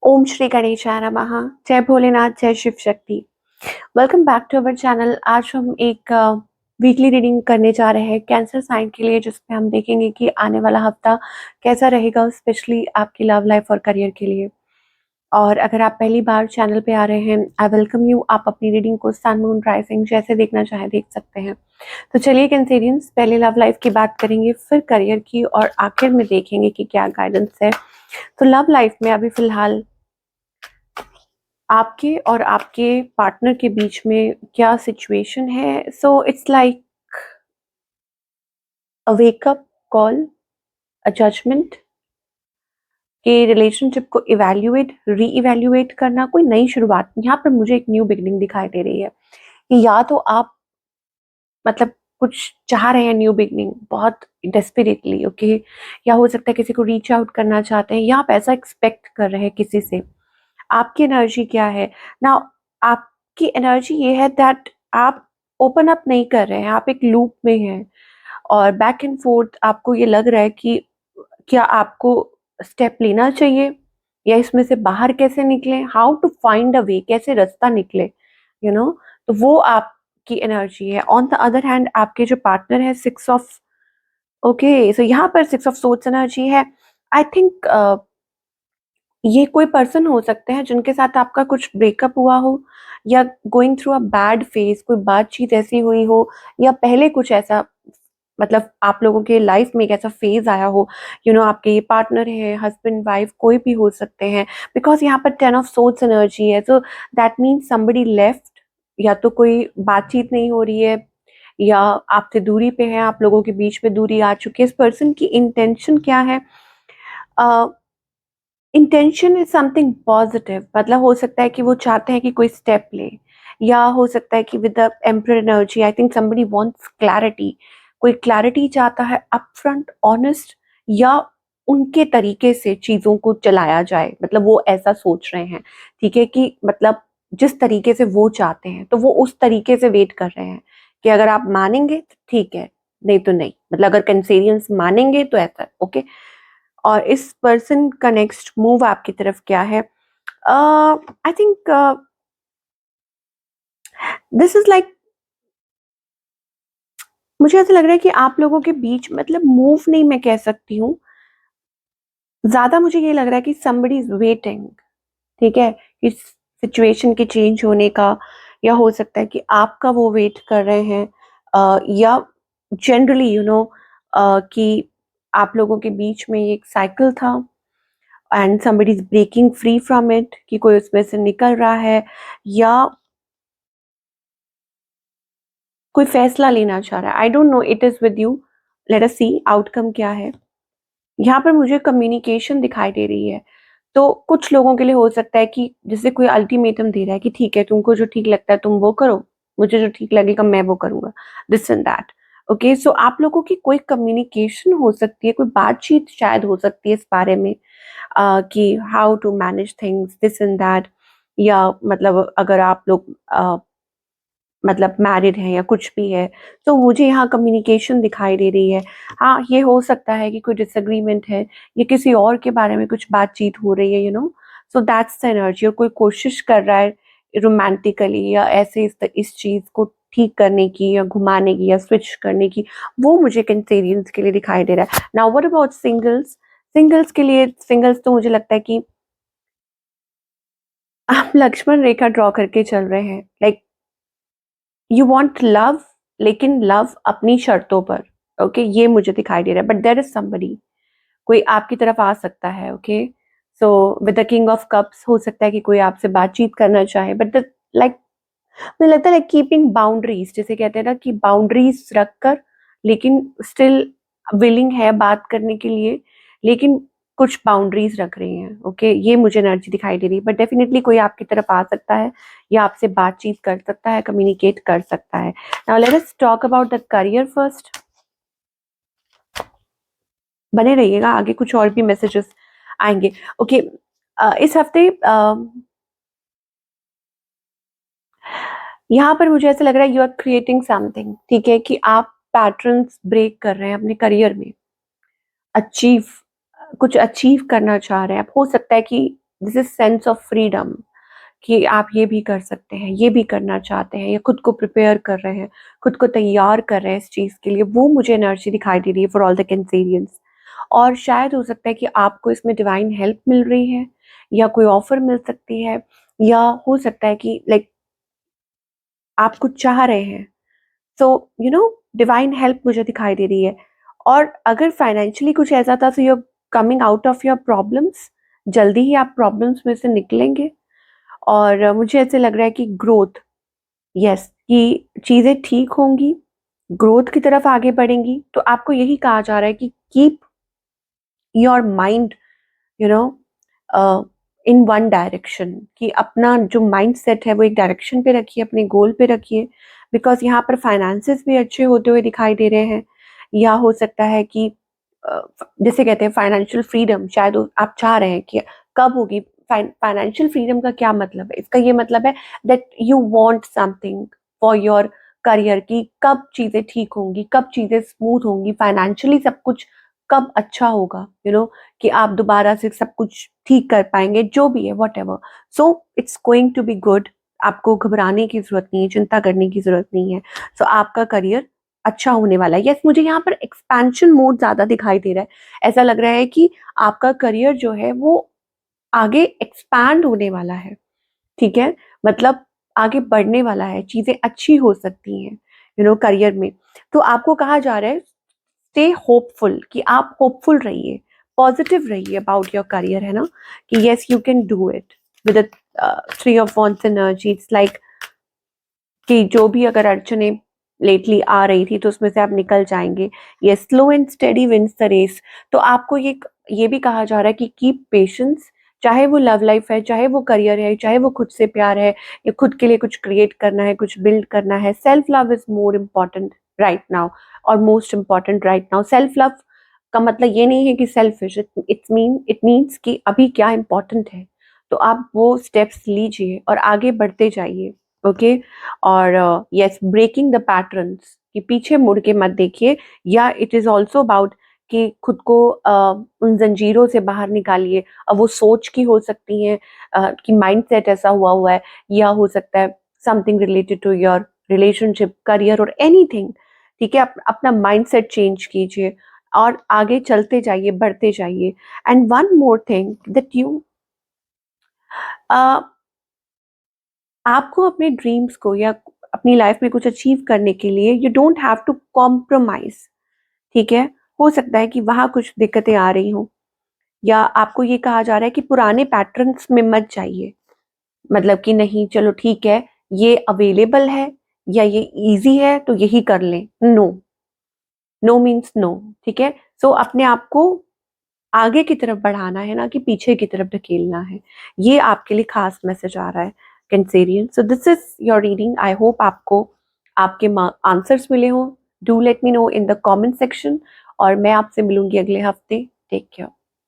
ओम श्री गणेशाय नमः। जय भोलेनाथ, जय Shiv Shakti. Welcome back to our channel. आज हम एक वीकली रीडिंग करने जा रहे हैं कैंसर साइन के लिए, जिसमें हम देखेंगे कि आने वाला हफ्ता कैसा रहेगा, स्पेशली आपकी लव लाइफ और करियर के लिए। और अगर आप पहली बार चैनल पे आ रहे हैं, आई वेलकम यू। आप अपनी रीडिंग को सन मून राइजिंग जैसे देखना चाहें देख सकते हैं। तो चलिए कैंसेरियंस, पहले लव लाइफ की बात करेंगे, फिर करियर की, और आखिर में देखेंगे कि क्या गाइडेंस है। तो लव लाइफ में अभी फिलहाल आपके और आपके पार्टनर के बीच में क्या सिचुएशन है। So it's like a wake up call, a judgement कि रिलेशनशिप को इवैल्यूएट, री इवैल्यूएट करना, कोई नई शुरुआत। यहाँ पर मुझे एक न्यू बिगिनिंग दिखाई दे रही है कि या तो आप मतलब कुछ चाह रहे हैं, न्यू बिगिनिंग बहुत डेस्परेटली, ओके, या हो सकता है किसी को रीच आउट करना चाहते हैं, या आप ऐसा एक्सपेक्ट कर रहे हैं किसी से। आपकी एनर्जी क्या है ना? आपकी एनर्जी ये है दैट आप ओपन अप नहीं कर रहे हैं, आप एक लूप में हैं और बैक एंड फोर्थ आपको ये लग रहा है कि क्या आपको स्टेप लेना चाहिए या इसमें से बाहर कैसे निकले, हाउ टू फाइंड अ वे, कैसे रास्ता निकले, तो वो आपकी एनर्जी है। ऑन द अदर हैंड आपके जो पार्टनर है, सिक्स ऑफ, ओके, सो यहाँ पर सिक्स ऑफ सोर्ड्स एनर्जी है। आई थिंक ये कोई पर्सन हो सकते हैं जिनके साथ आपका कुछ ब्रेकअप हुआ हो, या going through a bad phase, कोई बातचीत ऐसी हुई हो, या पहले कुछ ऐसा, मतलब आप लोगों के लाइफ में एक ऐसा फेज आया हो। आपके ये पार्टनर है, हस्बैंड वाइफ कोई भी हो सकते हैं, बिकॉज यहाँ पर टेन ऑफ सोर्ड्स एनर्जी है। So that means somebody left, या तो कोई बातचीत नहीं हो रही है, या आपसे दूरी पे है, आप लोगों के बीच में दूरी आ चुकी है। इस पर्सन की इंटेंशन क्या है? इंटेंशन इज समथिंग पॉजिटिव, मतलब हो सकता है कि वो चाहते हैं कि कोई स्टेप ले, या हो सकता है कि with the emperor energy I think somebody wants clarity, कोई क्लैरिटी चाहता है, अपफ्रंट ऑनेस्ट, या उनके तरीके से चीजों को चलाया जाए, मतलब वो ऐसा सोच रहे हैं, ठीक है, कि मतलब जिस तरीके से वो चाहते हैं तो वो उस तरीके से वेट कर रहे हैं कि अगर आप मानेंगे तो ठीक है, नहीं तो नहीं, मतलब अगर कैंसेरियंस मानेंगे तो ऐसा, ओके। और इस पर्सन का नेक्स्ट मूव आपकी तरफ क्या है? I think this is like, मुझे ऐसा लग रहा है कि आप लोगों के बीच, मतलब मूव नहीं मैं कह सकती हूँ, ज्यादा मुझे ये लग रहा है कि somebody इज वेटिंग, ठीक है, इस सिचुएशन के चेंज होने का, या हो सकता है कि आपका वो वेट कर रहे हैं, या जनरली कि आप लोगों के बीच में ये एक साइकिल था and somebody is breaking free from it, कि कोई उसमें से निकल रहा है, या कोई फैसला लेना चाह रहा है। I don't know, it is with you, let us see outcome क्या है। यहाँ पर मुझे कम्युनिकेशन दिखाई दे रही है। तो कुछ लोगों के लिए हो सकता है कि जैसे कोई अल्टीमेटम दे रहा है कि ठीक है, तुमको जो ठीक लगता है तुम वो करो, मुझे जो ठीक लगेगा मैं वो करूंगा, दिस एंड दैट। ओके, सो आप लोगों की कोई कम्युनिकेशन हो सकती है, कोई बातचीत शायद हो सकती है इस बारे में, कि how to manage things, this and that. या मतलब अगर आप लोग मतलब मैरिड है या कुछ भी है, तो मुझे यहाँ कम्युनिकेशन दिखाई दे रही है। हाँ, ये हो सकता है कि कोई डिसएग्रीमेंट है, या किसी और के बारे में कुछ बातचीत हो रही है, सो दैट्स द एनर्जी। और कोई कोशिश कर रहा है रोमांटिकली, या ऐसे इस चीज को ठीक करने की, या घुमाने की, या स्विच करने की, वो मुझे कैंसेरियंस के लिए दिखाई दे रहा है। Now what about singles? Singles के लिए, सिंगल्स तो मुझे लगता है कि आप लक्ष्मण रेखा ड्रॉ करके चल रहे हैं, लाइक यू वांट लव, लेकिन लव अपनी शर्तों पर, ओके, ये मुझे दिखाई दे रहा है। बट देयर इज समबडी, कोई आपकी तरफ आ सकता है, okay. So with the king of cups, हो सकता है कि कोई आपसे बातचीत करना चाहे, बट लाइक मुझे लगता है लाइक कीपिंग बाउंड्रीज, जैसे कहते हैं ना कि बाउंड्रीज रखकर, लेकिन स्टिल विलिंग है बात करने के लिए, लेकिन कुछ बाउंड्रीज रख रही हैं, ओके, ये मुझे एनर्जी दिखाई दे रही है। बट डेफिनेटली कोई आपकी तरफ आ सकता है, या आपसे बातचीत कर सकता है, कम्युनिकेट कर सकता है। Now let us talk about the career first. बने रहिएगा, आगे कुछ और भी मैसेजेस आएंगे, ओके। इस हफ्ते यहाँ पर मुझे ऐसा लग रहा है यू आर क्रिएटिंग समथिंग, ठीक है, कि आप पैटर्न्स ब्रेक कर रहे हैं अपने करियर में, अचीव, कुछ अचीव करना चाह रहे हैं आप। हो सकता है कि this is sense of freedom कि आप ये भी कर सकते हैं, ये भी करना चाहते हैं, या खुद को प्रिपेयर कर रहे हैं, खुद को तैयार कर रहे हैं इस चीज़ के लिए, वो मुझे एनर्जी दिखाई दे रही है फॉर ऑल द कैंसेरियंस। और शायद हो सकता है कि आपको इसमें डिवाइन हेल्प मिल रही है, या कोई ऑफर मिल सकती है, या हो सकता है कि लाइक आप कुछ चाह रहे हैं, so you know divine help मुझे दिखाई दे रही है। और अगर फाइनेंशियली कुछ ऐसा था, so you are coming out of your problems, जल्दी ही आप प्रॉब्लम्स में से निकलेंगे। और मुझे ऐसे लग रहा है कि ग्रोथ, यस, कि चीज़ें ठीक होंगी, ग्रोथ की तरफ आगे बढ़ेंगी। तो आपको यही कहा जा रहा है कि keep your mind you know in one direction, कि अपना जो माइंड सेट है वो एक डायरेक्शन पे रखिए, अपने गोल पे रखिए। बिकॉज यहाँ पर फाइनेंसेस भी अच्छे होते हुए दिखाई दे रहे हैं, या हो सकता है कि जैसे कहते हैं फाइनेंशियल फ्रीडम, शायद आप चाह रहे हैं कि कब होगी। फाइनेंशियल फ्रीडम का क्या मतलब है? इसका ये मतलब है that you want something for your career, की कब चीजें ठीक होंगी, कब चीजें स्मूथ होंगी फाइनेंशियली, सब कुछ कब अच्छा होगा, कि आप दोबारा से सब कुछ ठीक कर पाएंगे, जो भी है whatever. So it's going to be good. आपको घबराने की जरूरत नहीं है, चिंता करने की जरूरत नहीं है। सो आपका करियर अच्छा होने वाला है। यस, मुझे यहाँ पर एक्सपेंशन मोड ज्यादा दिखाई दे रहा है। ऐसा लग रहा है कि आपका करियर जो है वो आगे एक्सपैंड होने वाला है। ठीक है, मतलब आगे बढ़ने वाला है, चीजें अच्छी हो सकती हैं करियर में। तो आपको कहा जा रहा है स्टे होपफुल, कि आप होपफुल रहिए, पॉजिटिव रहिए अबाउट योर करियर, है ना, कि yes you can do it with three of wants energy. It's like कि जो भी अगर अड़चने लेटली आ रही थी तो उसमें से आप निकल जाएंगे। ये slow and steady wins the race. तो आपको ये भी कहा जा रहा है कि कीप पेशेंस, चाहे वो लव लाइफ है, चाहे वो करियर है, चाहे वो खुद से प्यार है, या खुद के लिए कुछ क्रिएट करना है, कुछ बिल्ड करना है। Self love is more important right now, और most important right now. Self love का मतलब ये नहीं है कि सेल्फिश, इट मीन्स कि अभी क्या इम्पोर्टेंट है। तो आप वो स्टेप्स लीजिए और आगे बढ़ते जाइए। ओके। और यस, ब्रेकिंग द पैटर्न्स, कि पीछे मुड़ के मत देखिए। या इट इज ऑल्सो अबाउट कि खुद को उन जंजीरों से बाहर निकालिए। अब वो सोच की हो सकती है, कि माइंड सेट ऐसा हुआ हुआ है, या हो सकता है something related to your relationship, career और एनीथिंग। ठीक है, अपना माइंड सेट चेंज कीजिए और आगे चलते जाइए, बढ़ते जाइए। And one more thing that you आपको अपने ड्रीम्स को या अपनी लाइफ में कुछ अचीव करने के लिए you don't have to compromise. ठीक है, हो सकता है कि वहां कुछ दिक्कतें आ रही हों, या आपको ये कहा जा रहा है कि पुराने पैटर्न्स में मत जाइए। मतलब कि नहीं, चलो ठीक है, ये अवेलेबल है या ये इजी है तो यही कर लें। No, no means no. ठीक है, सो अपने आप को आगे की तरफ बढ़ाना है, ना कि पीछे की तरफ ढकेलना है। ये आपके लिए खास मैसेज आ रहा है Cancerian. So this is your reading. I hope आपको आपके आंसर्स मिले हों। Do let me know in the comment section, और मैं आपसे मिलूंगी अगले हफ्ते। Take care.